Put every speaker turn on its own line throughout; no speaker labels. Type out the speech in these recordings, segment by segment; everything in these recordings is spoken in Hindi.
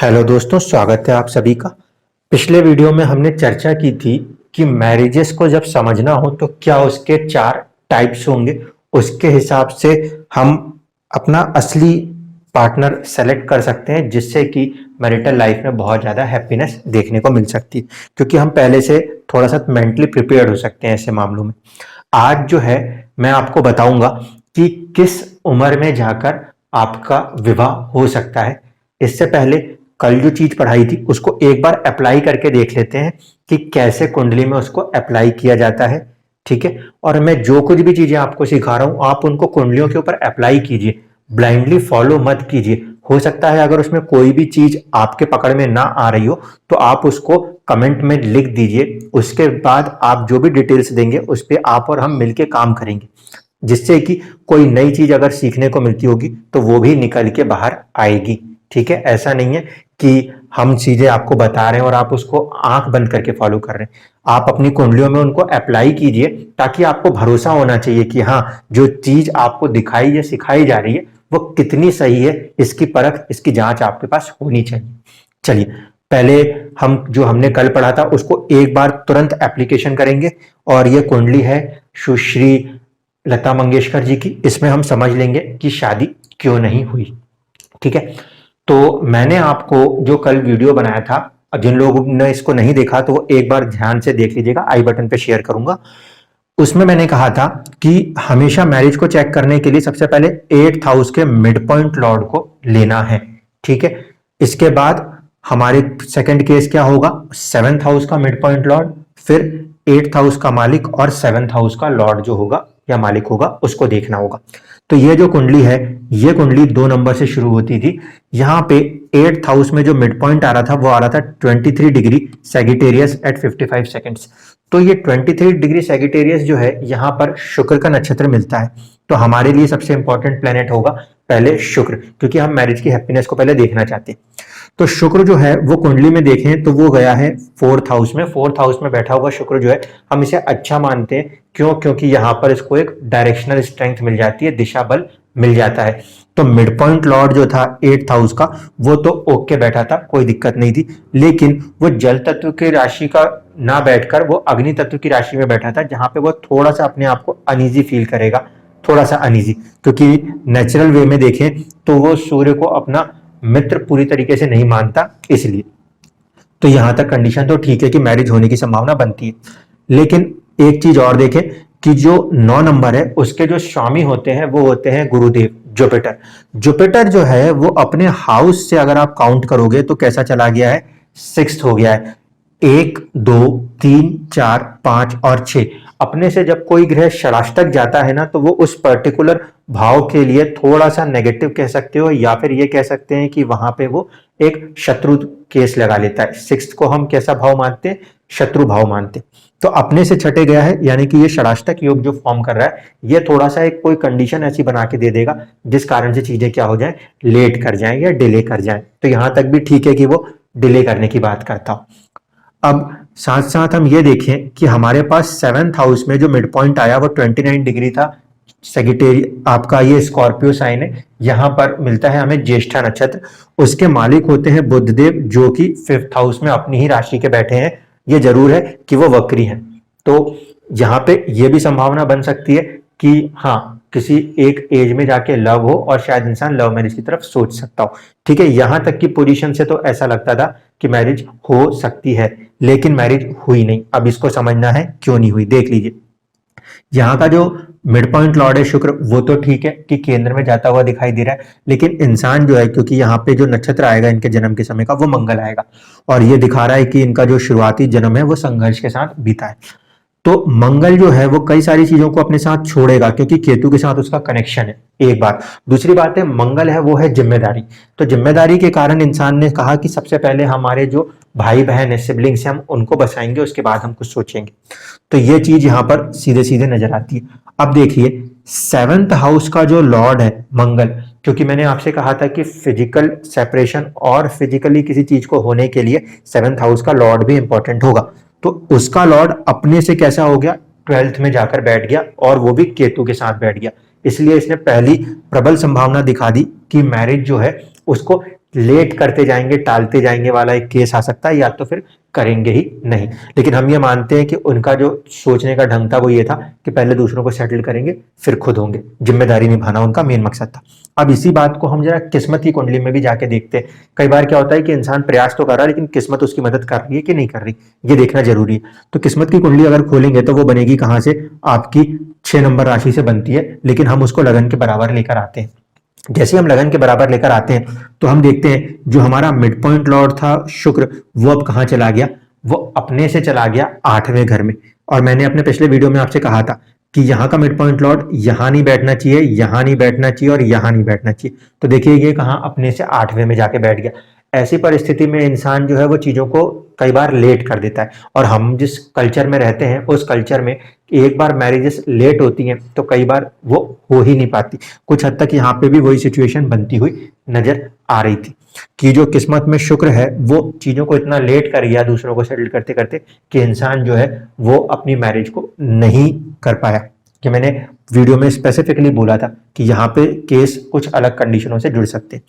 हेलो दोस्तों, स्वागत है आप सभी का। पिछले वीडियो में हमने चर्चा की थी कि मैरिजेस को जब समझना हो तो क्या उसके 4 टाइप्स होंगे। उसके हिसाब से हम अपना असली पार्टनर सेलेक्ट कर सकते हैं, जिससे कि मैरिटल लाइफ में बहुत ज़्यादा हैप्पीनेस देखने को मिल सकती है, क्योंकि हम पहले से थोड़ा सा मेंटली प्रिपेयर्ड हो सकते हैं ऐसे मामलों में। आज जो है मैं आपको बताऊंगा कि किस उम्र में जाकर आपका विवाह हो सकता है। इससे पहले कल जो चीज पढ़ाई थी उसको एक बार अप्लाई करके देख लेते हैं कि कैसे कुंडली में उसको अप्लाई किया जाता है। ठीक है, और मैं जो कुछ भी चीजें आपको सिखा रहा हूं आप उनको कुंडलियों के ऊपर अप्लाई कीजिए, ब्लाइंडली फॉलो मत कीजिए। हो सकता है अगर उसमें कोई भी चीज आपके पकड़ में ना आ रही हो तो आप उसको कमेंट में लिख दीजिए। उसके बाद आप जो भी डिटेल्स देंगे उस पर आप और हम मिलके काम करेंगे, जिससे कि कोई नई चीज अगर सीखने को मिलती होगी तो वो भी निकल के बाहर आएगी। ठीक है, ऐसा नहीं है कि हम चीजें आपको बता रहे हैं और आप उसको आंख बंद करके फॉलो कर रहे हैं। आप अपनी कुंडलियों में उनको अप्लाई कीजिए, ताकि आपको भरोसा होना चाहिए कि हाँ, जो चीज आपको दिखाई या सिखाई जा रही है वो कितनी सही है। इसकी परख, इसकी जांच आपके पास होनी चाहिए। चलिए, पहले हम जो हमने कल पढ़ा था उसको एक बार तुरंत एप्लीकेशन करेंगे। और ये कुंडली है सुश्री लता मंगेशकर जी की। इसमें हम समझ लेंगे कि शादी क्यों नहीं हुई। ठीक है, तो मैंने आपको जो कल वीडियो बनाया था, जिन लोगों ने इसको नहीं देखा तो वो एक बार ध्यान से देख लीजिएगा, आई बटन पे शेयर करूंगा। उसमें मैंने कहा था कि हमेशा मैरिज को चेक करने के लिए सबसे पहले 8th हाउस के मिड पॉइंट लॉर्ड को लेना है। ठीक है, इसके बाद हमारे सेकंड केस क्या होगा, 7th हाउस का मिड पॉइंट लॉर्ड, फिर 8th हाउस का मालिक और 7th हाउस का लॉर्ड जो होगा या मालिक होगा उसको देखना होगा। तो ये जो कुंडली है, ये कुंडली 2 नंबर से शुरू होती थी। यहाँ पे 8th हाउस में जो मिड पॉइंट आ रहा था वो आ रहा था 23 डिग्री सैगिटेरियस एट 55 सेकेंड्स। तो ये 23 डिग्री सैगिटेरियस जो है यहाँ पर शुक्र का नक्षत्र मिलता है। तो हमारे लिए सबसे इंपॉर्टेंट प्लेनेट होगा पहले शुक्र, क्योंकि हम मैरिज की हैप्पीनेस को पहले देखना चाहते हैं। तो शुक्र जो है वो कुंडली में देखें तो वो गया है 4th हाउस में। 4th हाउस में बैठा हुआ शुक्र जो है हम इसे अच्छा मानते हैं। क्यों? क्योंकि यहाँ पर इसको एक डायरेक्शनल स्ट्रेंथ मिल जाती है, दिशा बल मिल जाता है। तो मिड पॉइंट लॉर्ड जो था 8th हाउस का वो तो ओके बैठा था, कोई दिक्कत नहीं थी। लेकिन वो जल तत्व की राशि का ना बैठकर वो अग्नि तत्व की राशि में बैठा था, जहां पे वो थोड़ा सा अपने आप को अनईजी फील करेगा, थोड़ा सा अनईजी। क्योंकि नेचुरल वे में देखें तो वो सूर्य को अपना मित्र पूरी तरीके से नहीं मानता, इसलिए। तो यहां तक कंडीशन तो ठीक है कि मैरिज होने की संभावना बनती है। लेकिन एक चीज और देखें कि जो 9 नंबर है उसके जो स्वामी होते हैं वो होते हैं गुरुदेव, जुपिटर। जुपिटर जो है वो अपने हाउस से अगर आप काउंट करोगे तो कैसा चला गया है, 6th हो गया है। 1 2 3 4 5 और 6, अपने से जब कोई ग्रह षडाष्टक जाता है ना तो वो उस पर्टिकुलर भाव के लिए थोड़ा सा नेगेटिव कह सकते हो, या फिर ये कह सकते हैं कि वहां पे वो एक शत्रु केस लगा लेता है। 6th को हम कैसा भाव मानते हैं, शत्रु भाव मानते हैं। तो अपने से छठे गया है, यानी कि ये षडाष्टक योग जो फॉर्म कर रहा है ये थोड़ा सा एक कोई कंडीशन ऐसी बना के दे देगा जिस कारण से चीजें क्या हो जाए, लेट कर जाए या डिले कर जाए। तो यहां तक भी ठीक है कि वो डिले करने की बात करता हो। अब साथ साथ हम ये देखें कि हमारे पास 7th हाउस में जो मिड पॉइंट आया वो 29 डिग्री था। सेगिटेरी आपका ये स्कॉर्पियो साइन है, यहां पर मिलता है हमें ज्येष्ठा नक्षत्र। उसके मालिक होते हैं बुधदेव, जो कि 5th हाउस में अपनी ही राशि के बैठे हैं। ये जरूर है कि वो वक्री हैं। तो यहाँ पे ये भी संभावना बन सकती है कि हाँ, किसी एक एज में जाके लव हो और शायद इंसान लव मैरिज की तरफ सोच सकता हो। ठीक है, यहां तक की पोजीशन से तो ऐसा लगता था कि मैरिज हो सकती है, लेकिन मैरिज हुई नहीं। अब इसको समझना है क्यों नहीं हुई, देख लीजिए। यहाँ का जो मिड पॉइंट लॉर्ड है शुक्र, वो तो ठीक है कि केंद्र में जाता हुआ दिखाई दे रहा है। लेकिन इंसान जो है, क्योंकि यहाँ पे जो नक्षत्र आएगा इनके जन्म के समय का वो मंगल आएगा, और ये दिखा रहा है कि इनका जो शुरुआती जन्म है वो संघर्ष के साथ बीता है। तो मंगल जो है वो कई सारी चीजों को अपने साथ छोड़ेगा, क्योंकि केतु के साथ उसका कनेक्शन है, एक बात। दूसरी बात है, मंगल है वो है जिम्मेदारी। तो जिम्मेदारी के कारण इंसान ने कहा कि सबसे पहले हमारे जो भाई बहन है, सिबलिंग्स हैं, हम उनको बसाएंगे, उसके बाद हम कुछ सोचेंगे। तो ये चीज यहाँ पर सीधे सीधे नजर आती है। अब देखिए 7th हाउस का जो लॉर्ड है मंगल, क्योंकि मैंने आपसे कहा था कि फिजिकल सेपरेशन और फिजिकली किसी चीज को होने के लिए 7th हाउस का लॉर्ड भी इंपॉर्टेंट होगा। तो उसका लॉर्ड अपने से कैसा हो गया, 12th में जाकर बैठ गया, और वो भी केतु के साथ बैठ गया। इसलिए इसने पहली प्रबल संभावना दिखा दी कि मैरिज जो है उसको लेट करते जाएंगे, टालते जाएंगे वाला एक केस आ सकता है, या तो फिर करेंगे ही नहीं। लेकिन हम ये मानते हैं कि उनका जो सोचने का ढंग था वो ये था कि पहले दूसरों को सेटल करेंगे फिर खुद होंगे, जिम्मेदारी निभाना उनका मेन मकसद था। अब इसी बात को हम जरा किस्मत की कुंडली में भी जाके देखते हैं। कई बार क्या होता है कि इंसान प्रयास तो कर रहा है लेकिन किस्मत उसकी मदद कर रही है कि नहीं कर रही, ये देखना जरूरी है। तो किस्मत की कुंडली अगर खोलेंगे तो वो बनेगी कहां से, आपकी 6 नंबर राशि से बनती है, लेकिन हम उसको लगन के बराबर लेकर आते हैं। जैसे हम लगन के बराबर लेकर आते हैं तो हम देखते हैं जो हमारा मिड पॉइंट लॉर्ड था शुक्र, वो अब कहां चला गया, वो अपने से चला गया 8वें घर में। और मैंने अपने पिछले वीडियो में आपसे कहा था कि यहाँ का मिड पॉइंट लॉर्ड यहाँ नहीं बैठना चाहिए, यहाँ नहीं बैठना चाहिए और यहाँ नहीं बैठना चाहिए। तो देखिए ये कहाँ अपने से 8वें में जाके बैठ गया। ऐसी परिस्थिति में इंसान जो है वो चीजों को कई बार लेट कर देता है। और हम जिस कल्चर में रहते हैं उस कल्चर में एक बार मैरिजेस लेट होती हैं तो कई बार वो हो ही नहीं पाती। कुछ हद तक यहाँ पे भी वही सिचुएशन बनती हुई नजर आ रही थी कि जो किस्मत में शुक्र है वो चीजों को इतना लेट कर गया दूसरों को सेटल करते करते कि इंसान जो है वो अपनी मैरिज को नहीं कर पाया। कि मैंने वीडियो में स्पेसिफिकली बोला था कि यहाँ पे केस कुछ अलग कंडीशनों से जुड़ सकते हैं।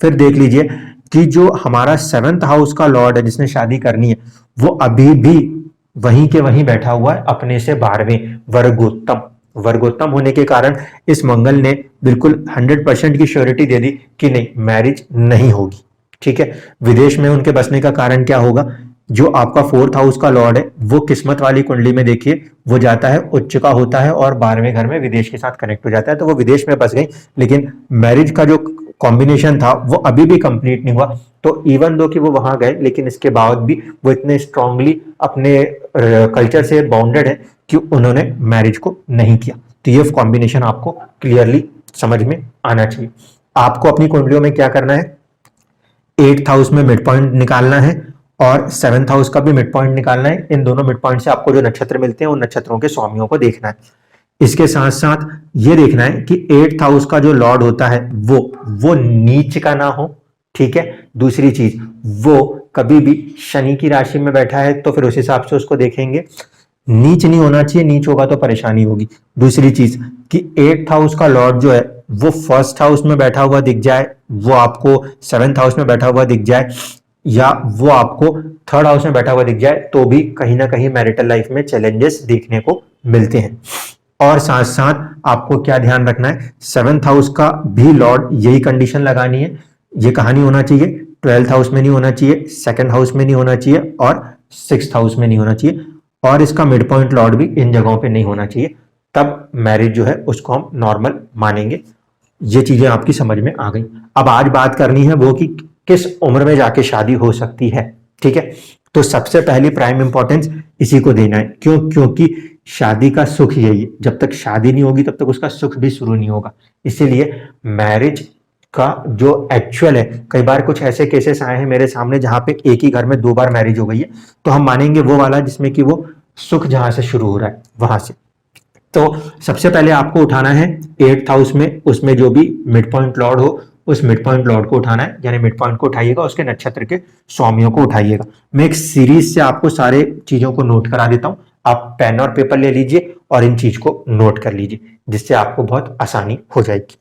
फिर देख लीजिए कि जो हमारा 7th हाउस का लॉर्ड है जिसने शादी करनी है, वो अभी भी वहीं के वहीं बैठा हुआ है अपने से 12वें, वर्गोत्तम। वर्गोत्तम होने के कारण इस मंगल ने बिल्कुल 100% की श्योरिटी दे दी कि नहीं, मैरिज नहीं होगी। ठीक है, विदेश में उनके बसने का कारण क्या होगा, जो आपका 4th हाउस का लॉर्ड है वो किस्मत वाली कुंडली में देखिए वो जाता है उच्च का होता है और 12वें घर में विदेश के साथ कनेक्ट हो जाता है, तो वो विदेश में बस गई। लेकिन मैरिज का जो कॉम्बिनेशन था वो अभी भी कंप्लीट नहीं हुआ। तो इवन दो कि वो वहां गए लेकिन इसके बावजूद भी वो इतने स्ट्रांगली अपने कल्चर से बाउंडेड है कि उन्होंने मैरिज को नहीं किया। तो ये कॉम्बिनेशन आपको क्लियरली समझ में आना चाहिए। आपको अपनी कुंडलियों में क्या करना है, 8th हाउस में मिड पॉइंट निकालना है और 7th हाउस का भी मिड पॉइंट निकालना है। इन दोनों मिड पॉइंट से आपको जो नक्षत्र मिलते हैं उन नक्षत्रों के स्वामियों को देखना है। इसके साथ साथ ये देखना है कि 8th हाउस का जो लॉर्ड होता है वो नीच का ना हो। ठीक है, दूसरी चीज वो कभी भी शनि की राशि में बैठा है तो फिर उस हिसाब से उसको देखेंगे, नीच नहीं होना चाहिए, नीच होगा तो परेशानी होगी। दूसरी चीज कि 8th हाउस का लॉर्ड जो है वो 1st हाउस में बैठा हुआ दिख जाए, वो आपको 7th हाउस में बैठा हुआ दिख जाए, या वो आपको 3rd हाउस में बैठा हुआ दिख जाए, तो भी कहीं ना कहीं मैरिटल लाइफ में चैलेंजेस देखने को मिलते हैं। और साथ साथ आपको क्या ध्यान रखना है, 7th हाउस का भी लॉर्ड यही कंडीशन लगानी है। ये कहानी होना चाहिए 12th हाउस में नहीं होना चाहिए, 2nd हाउस में नहीं होना चाहिए और 6th हाउस में नहीं होना चाहिए, और इसका मिड पॉइंट लॉर्ड भी इन जगहों पे नहीं होना चाहिए। तब मैरिज जो है उसको हम नॉर्मल मानेंगे। ये चीजें आपकी समझ में आ गई। अब आज बात करनी है वो कि किस उम्र में जाके शादी हो सकती है। ठीक है, तो सबसे पहली प्राइम इंपॉर्टेंस इसी को देना है। क्यों? क्योंकि शादी का सुख यही है, जब तक शादी नहीं होगी तब तक उसका सुख भी शुरू नहीं होगा। इसीलिए मैरिज का जो एक्चुअल है, कई बार कुछ ऐसे केसेस आए हैं मेरे सामने जहां पे एक ही घर में 2 बार मैरिज हो गई है, तो हम मानेंगे वो वाला जिसमें कि वो सुख जहां से शुरू हो रहा है वहां से। तो सबसे पहले आपको उठाना है 8th हाउस में, उसमें जो भी मिड पॉइंट लॉर्ड हो उस मिड पॉइंट लॉर्ड को उठाना है, यानी मिड पॉइंट को उठाइएगा, उसके नक्षत्र के स्वामियों को उठाइएगा। मैं एक सीरीज से आपको सारे चीजों को नोट करा देता हूं, आप पेन और पेपर ले लीजिए और इन चीज को नोट कर लीजिए, जिससे आपको बहुत आसानी हो जाएगी।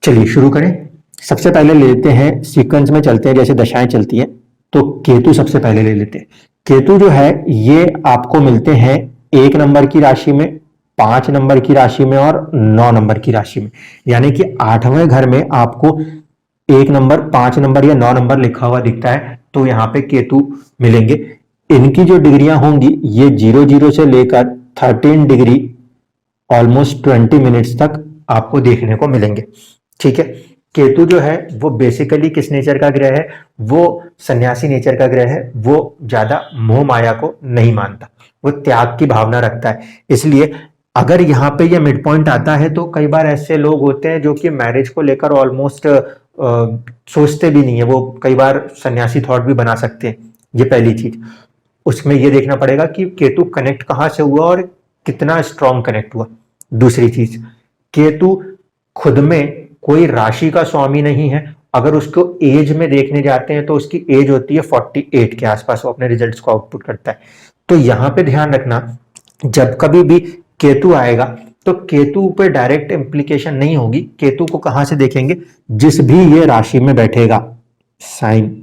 चलिए शुरू करें। सबसे पहले ले लेते हैं, सीक्वेंस में चलते हैं जैसे दशाएं चलती हैं। तो केतु सबसे पहले ले लेते हैं। केतु जो है ये आपको मिलते हैं 1 नंबर की राशि में, 5 नंबर की राशि में और 9 नंबर की राशि में। यानी कि 8वें घर में आपको 1 नंबर, 5 नंबर या 9 नंबर लिखा हुआ दिखता है, तो यहाँ पे केतु मिलेंगे। इनकी जो डिग्रियां होंगी ये 0 से लेकर 13 डिग्री ऑलमोस्ट 20 मिनट्स तक आपको देखने को मिलेंगे। ठीक है, केतु जो है वो बेसिकली किस नेचर का ग्रह है, वो सन्यासी नेचर का ग्रह है। वो ज्यादा मोह माया को नहीं मानता, वो त्याग की भावना रखता है। इसलिए अगर यहाँ पे ये मिड पॉइंट आता है तो कई बार ऐसे लोग होते हैं जो कि मैरिज को लेकर ऑलमोस्ट सोचते भी नहीं है, वो कई बार सन्यासी थॉट भी बना सकते हैं। ये पहली चीज। उसमें ये देखना पड़ेगा कि केतु कनेक्ट कहाँ से हुआ और कितना स्ट्रॉन्ग कनेक्ट हुआ। दूसरी चीज, केतु खुद में कोई राशि का स्वामी नहीं है। अगर उसको एज में देखने जाते हैं तो उसकी एज होती है 48 के आसपास, वो अपने रिजल्ट्स को आउटपुट करता है। तो यहां पे ध्यान रखना, जब कभी भी केतु आएगा तो केतु पे डायरेक्ट इम्प्लीकेशन नहीं होगी। केतु को कहां से देखेंगे, जिस भी ये राशि में बैठेगा साइन,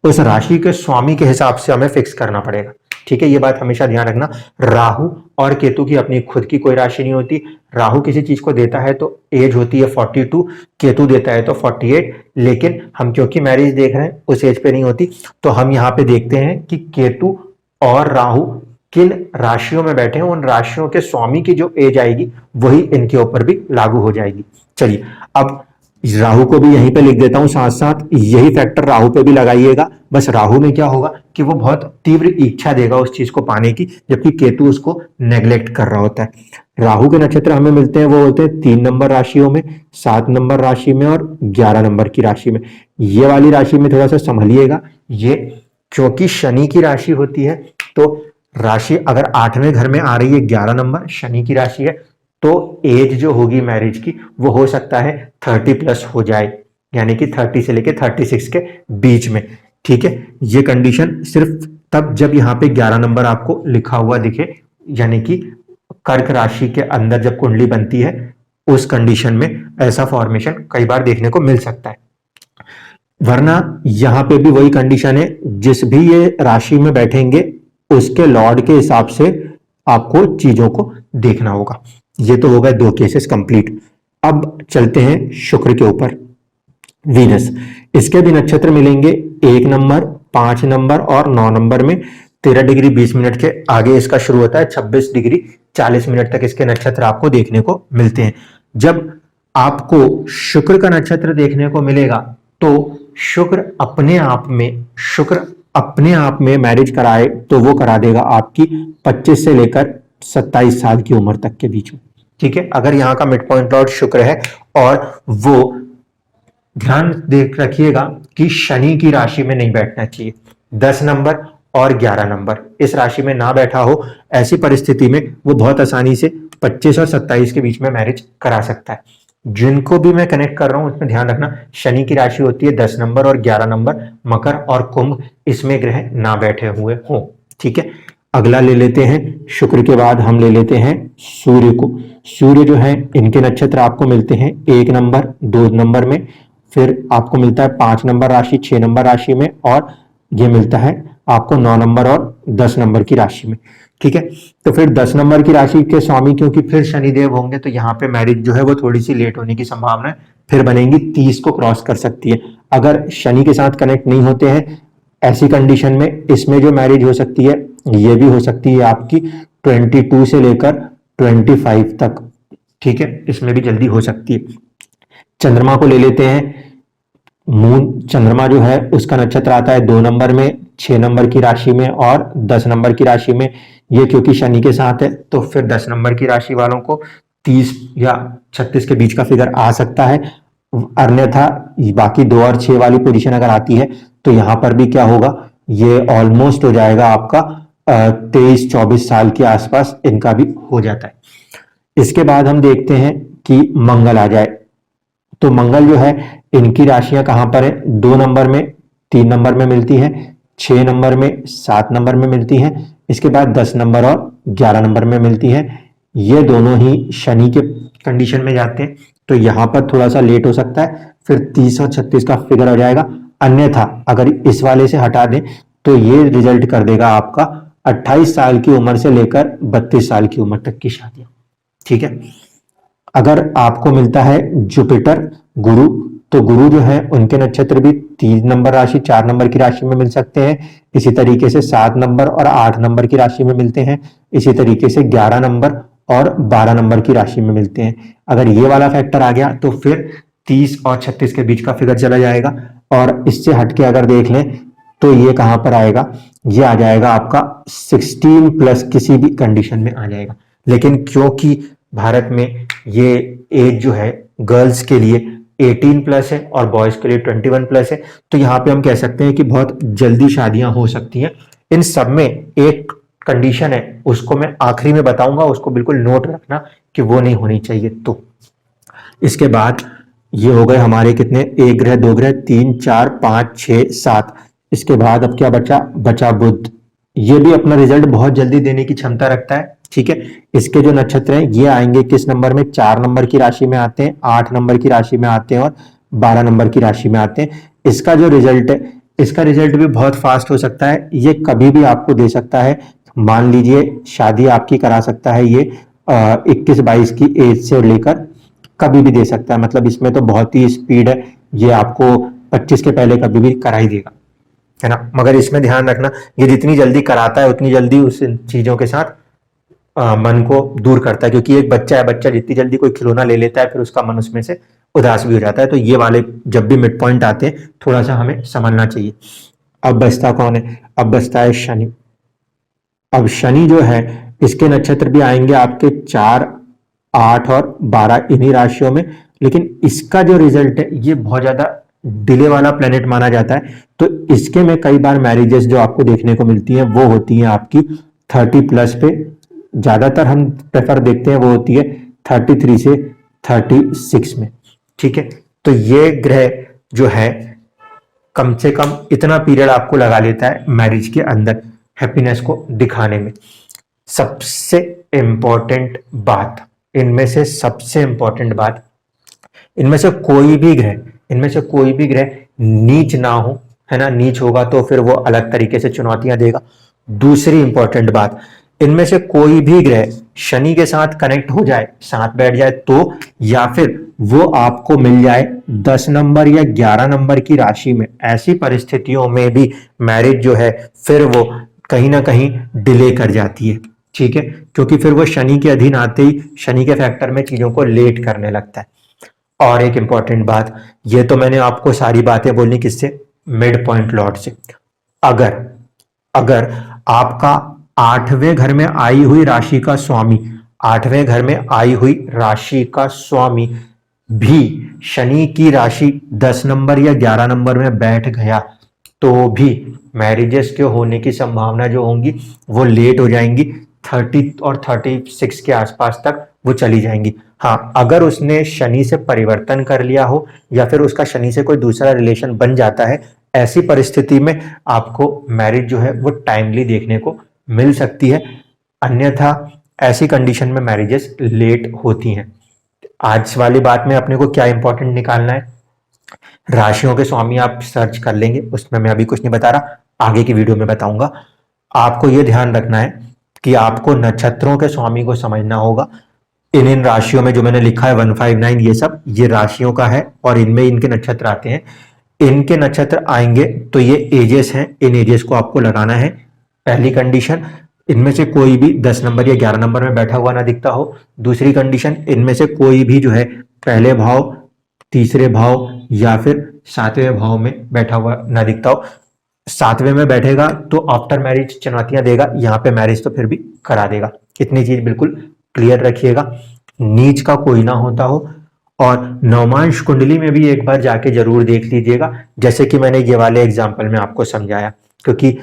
उस राशि के स्वामी के हिसाब से हमें फिक्स करना पड़ेगा। ठीक है, ये बात हमेशा ध्यान रखना। राहु और केतु की अपनी खुद की कोई राशि नहीं होती। राहु किसी चीज को देता है तो एज होती है 42, केतु देता है तो 48, लेकिन हम क्योंकि मैरिज देख रहे हैं उस एज पे नहीं होती, तो हम यहाँ पे देखते हैं कि केतु और राहु किन राशियों में बैठे हैं, उन राशियों के स्वामी की जो एज आएगी वही इनके ऊपर भी लागू हो जाएगी। चलिए, अब राहु को भी यहीं पे लिख देता हूं, साथ साथ यही फैक्टर राहु पे भी लगाइएगा। बस राहु में क्या होगा कि वो बहुत तीव्र इच्छा देगा उस चीज को पाने की, जबकि केतु उसको नेग्लेक्ट कर रहा होता है। राहु के नक्षत्र हमें मिलते हैं, वो होते हैं 3 नंबर राशियों में, 7 नंबर राशि में और 11 नंबर की राशि में। ये वाली राशि में थोड़ा सा संभलिएगा, ये क्योंकि शनि की राशि होती है, तो राशि अगर 8वें घर में आ रही है, 11 नंबर शनि की राशि है, तो एज जो होगी मैरिज की वो हो सकता है 30 प्लस हो जाए, यानी कि 30 से लेके 36 के बीच में। ठीक है, ये कंडीशन सिर्फ तब जब यहाँ पे 11 नंबर आपको लिखा हुआ दिखे, यानी कि कर्क राशि के अंदर जब कुंडली बनती है उस कंडीशन में ऐसा फॉर्मेशन कई बार देखने को मिल सकता है। वरना यहाँ पे भी वही कंडीशन है, जिस भी ये राशि में बैठेंगे उसके लॉर्ड के हिसाब से आपको चीजों को देखना होगा। ये तो हो गए 2 केसेस कंप्लीट। अब चलते हैं शुक्र के ऊपर, वीनस। इसके भी नक्षत्र मिलेंगे 1 नंबर, 5 नंबर और 9 नंबर में। 13 डिग्री 20 मिनट के आगे इसका शुरू होता है, 26 डिग्री 40 मिनट तक इसके नक्षत्र आपको देखने को मिलते हैं। जब आपको शुक्र का नक्षत्र देखने को मिलेगा तो शुक्र अपने आप में मैरिज कराए तो वो करा देगा आपकी 25 से लेकर 27 साल की उम्र तक के बीच में। ठीक है, अगर यहाँ का मिड पॉइंट लॉर्ड शुक्र है, और वो ध्यान देख रखिएगा कि शनि की राशि में नहीं बैठना चाहिए। 10 नंबर और 11 नंबर इस राशि में ना बैठा हो, ऐसी परिस्थिति में वो बहुत आसानी से 25 और 27 के बीच में मैरिज करा सकता है। जिनको भी मैं कनेक्ट कर रहा हूं उसमें ध्यान रखना, शनि की राशि होती है 10 नंबर और 11 नंबर, मकर और कुंभ, इसमें ग्रह ना बैठे हुए हों। ठीक है, अगला ले लेते हैं, शुक्र के बाद हम ले लेते हैं सूर्य को। सूर्य जो है इनके नक्षत्र आपको मिलते हैं 1 नंबर, 2 नंबर में, फिर आपको मिलता है 5 नंबर राशि, 6 नंबर राशि में, और ये मिलता है आपको 9 नंबर और 10 नंबर की राशि में। ठीक है, तो फिर 10 नंबर की राशि के स्वामी क्योंकि फिर शनिदेव होंगे, तो यहाँ पे मैरिज जो है वो थोड़ी सी लेट होने की संभावना है, फिर बनेगी 30 को क्रॉस कर सकती है। अगर शनि के साथ कनेक्ट नहीं होते हैं ऐसी कंडीशन में, इसमें जो मैरिज हो सकती है ये भी हो सकती है आपकी 22 से लेकर 25 तक। ठीक है, इसमें भी जल्दी हो सकती है। चंद्रमा को ले लेते हैं, मून चंद्रमा जो है उसका नक्षत्र आता है 2 नंबर में, 6 नंबर की राशि में और 10 नंबर की राशि में। ये क्योंकि शनि के साथ है तो फिर 10 नंबर की राशि वालों को 30 या 36 के बीच का फिगर आ सकता है। अन्यथा बाकी 2 और 6 वाली पोजीशन अगर आती है तो यहां पर भी क्या होगा, ये ऑलमोस्ट हो जाएगा आपका 23-24 साल के आसपास इनका भी हो जाता है। इसके बाद हम देखते हैं कि मंगल आ जाए, तो मंगल जो है इनकी राशियां कहां पर है, 2 नंबर में, 3 नंबर में मिलती है, 6 नंबर में, 7 नंबर में मिलती है, इसके बाद 10 नंबर और 11 नंबर में मिलती है। ये दोनों ही शनि के कंडीशन में जाते हैं, तो यहां पर थोड़ा सा लेट हो सकता है, फिर 30 और 36 का फिगर हो जाएगा। अन्यथा अगर इस वाले से हटा दें तो ये रिजल्ट कर देगा आपका 28 साल की उम्र से लेकर 32 साल की उम्र तक की शादियां। ठीक है, अगर आपको मिलता है जुपिटर गुरु, तो गुरु जो है उनके नक्षत्र भी 3 नंबर राशि, 4 नंबर की राशि में मिल सकते हैं। इसी तरीके से 7 नंबर और 8 नंबर की राशि में मिलते हैं। इसी तरीके से 11 नंबर और 12 नंबर की राशि में मिलते हैं। अगर ये वाला फैक्टर आ गया तो फिर 30 और 36 के बीच का फिगर चला जाएगा। और इससे हटके अगर देख लें तो ये कहां पर आएगा, ये आ जाएगा आपका 16 प्लस किसी भी कंडीशन में आ जाएगा। लेकिन क्योंकि भारत में ये एज जो है गर्ल्स के लिए 18 प्लस है और बॉयज के लिए 21 प्लस है, तो यहाँ पे हम कह सकते हैं कि बहुत जल्दी शादियां हो सकती हैं। इन सब में एक कंडीशन है, उसको मैं आखिरी में बताऊंगा, उसको बिल्कुल नोट रखना कि वो नहीं होनी चाहिए। तो इसके बाद ये हो गए हमारे कितने, 1 ग्रह, 2 ग्रह, 3 4 5 6 7। इसके बाद अब क्या बचा बुध। ये भी अपना रिजल्ट बहुत जल्दी देने की क्षमता रखता है, ठीक है। इसके जो नक्षत्र हैं ये आएंगे किस नंबर में, 4 नंबर की राशि में आते हैं, 8 नंबर की राशि में आते हैं और 12 नंबर की राशि में आते हैं। इसका जो रिजल्ट है, इसका रिजल्ट भी बहुत फास्ट हो सकता है, ये कभी भी आपको दे सकता है। मान लीजिए शादी आपकी करा सकता है ये 21-22 की एज से लेकर कभी भी दे सकता है, मतलब इसमें तो बहुत ही स्पीड है, ये आपको 25 के पहले कभी भी करा ही देगा, है ना। मगर इसमें ध्यान रखना, ये जितनी जल्दी कराता है उतनी जल्दी उस चीजों के साथ मन को दूर करता है, क्योंकि एक बच्चा है, बच्चा जितनी जल्दी कोई खिलौना ले लेता है फिर उसका मन उसमें से उदास भी हो जाता है। तो ये वाले जब भी मिड पॉइंट आते हैं थोड़ा सा हमें समझना चाहिए। अब बचता कौन है, अब बचता है शनि। अब शनि जो है इसके नक्षत्र भी आएंगे आपके 4, 8 और 12 इन्हीं राशियों में, लेकिन इसका जो रिजल्ट है ये बहुत ज्यादा डिले वाला प्लेनेट माना जाता है। तो इसके में कई बार मैरिजेस जो आपको देखने को मिलती हैं वो होती हैं आपकी 30+ पे, ज्यादातर हम प्रेफर देखते हैं वो होती है 33 से 36 में, ठीक है। तो ये ग्रह जो है कम से कम इतना पीरियड आपको लगा लेता है मैरिज के अंदर हैप्पीनेस को दिखाने में। सबसे इंपॉर्टेंट बात, इनमें से सबसे इंपॉर्टेंट बात, इनमें से कोई भी ग्रह, इनमें से कोई भी ग्रह नीच ना हो, है ना। नीच होगा तो फिर वो अलग तरीके से चुनौतियां देगा। दूसरी इंपॉर्टेंट बात, इनमें से कोई भी ग्रह शनि के साथ कनेक्ट हो जाए, साथ बैठ जाए तो, या फिर वो आपको मिल जाए 10 नंबर या 11 नंबर की राशि में, ऐसी परिस्थितियों में भी मैरिज जो है फिर वो कहीं ना कहीं डिले कर जाती है, ठीक है। क्योंकि फिर वो शनि के अधीन आते ही शनि के फैक्टर में चीजों को लेट करने लगता है। और एक इंपॉर्टेंट बात, ये तो मैंने आपको सारी बातें बोलनी किससे, मिड पॉइंट लॉर्ड से। अगर अगर आपका 8वें घर में आई हुई राशि का स्वामी, 8वें घर में आई हुई राशि का स्वामी भी शनि की राशि 10 नंबर या 11 नंबर में बैठ गया तो भी मैरिजेस के होने की संभावना जो होंगी वो लेट हो जाएंगी, 30 और 36 के आसपास तक वो चली जाएंगी। हाँ, अगर उसने शनि से परिवर्तन कर लिया हो या फिर उसका शनि से कोई दूसरा रिलेशन बन जाता है, ऐसी परिस्थिति में आपको मैरिज जो है वो टाइमली देखने को मिल सकती है, अन्यथा ऐसी कंडीशन में मैरिजेस लेट होती हैं। आज वाली बात में अपने को क्या इंपॉर्टेंट निकालना है, राशियों के स्वामी आप सर्च कर लेंगे, उसमें मैं अभी कुछ नहीं बता रहा, आगे की वीडियो में बताऊंगा। आपको यह ध्यान रखना है कि आपको नक्षत्रों के स्वामी को समझना होगा। इन राशियों में जो मैंने लिखा है 159, ये सब ये राशियों का है और इनमें इनके नक्षत्र आते हैं। इनके नक्षत्र आएंगे तो ये एजेस हैं, इन एजेस को आपको लगाना है। पहली कंडीशन, इनमें से कोई भी 10 नंबर या 11 नंबर में बैठा हुआ ना दिखता हो। दूसरी कंडीशन, इनमें से कोई भी जो है पहले भाव, तीसरे भाव या फिर 7वें भाव में बैठा हुआ ना दिखता हो। 7वें में बैठेगा तो आफ्टर मैरिज चुनौतियां देगा, यहाँ पे मैरिज तो फिर भी करा देगा। इतनी चीज बिल्कुल क्लियर रखिएगा, नीच का कोई ना होता हो। और नवमांश कुंडली में भी एक बार जाके जरूर देख लीजिएगा, जैसे कि मैंने ये वाले एग्जाम्पल में आपको समझाया, क्योंकि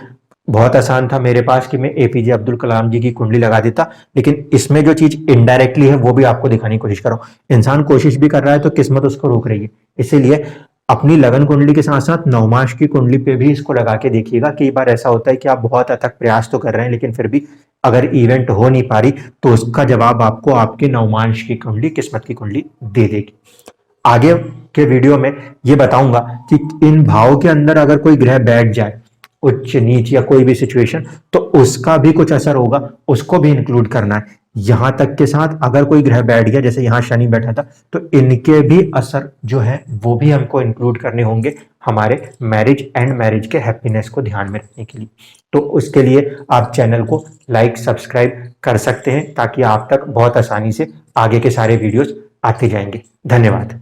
बहुत आसान था मेरे पास कि मैं एपीजे अब्दुल कलाम जी की कुंडली लगा देता, लेकिन इसमें जो चीज इनडायरेक्टली है वो भी आपको दिखाने की कोशिश करो। इंसान कोशिश भी कर रहा है तो किस्मत उसको रोक रही है, इसीलिए अपनी लगन कुंडली के साथ साथ नवमांश की कुंडली पे भी इसको लगा के देखिएगा। कई बार ऐसा होता है कि आप बहुत अथक प्रयास तो कर रहे हैं लेकिन फिर भी अगर इवेंट हो नहीं पा रही तो उसका जवाब आपको आपके नवमांश की कुंडली, किस्मत की कुंडली दे देगी। आगे के वीडियो में ये बताऊंगा कि इन भावों के अंदर अगर कोई ग्रह बैठ जाए, उच्च नीच या कोई भी सिचुएशन, तो उसका भी कुछ असर होगा, उसको भी इंक्लूड करना है। यहां तक के साथ अगर कोई ग्रह बैठ गया, जैसे यहां शनि बैठा था, तो इनके भी असर जो है वो भी हमको इंक्लूड करने होंगे हमारे मैरिज एंड मैरिज के हैप्पीनेस को ध्यान में रखने के लिए। तो उसके लिए आप चैनल को लाइक सब्सक्राइब कर सकते हैं ताकि आप तक बहुत आसानी से आगे के सारे वीडियोस आते जाएंगे। धन्यवाद।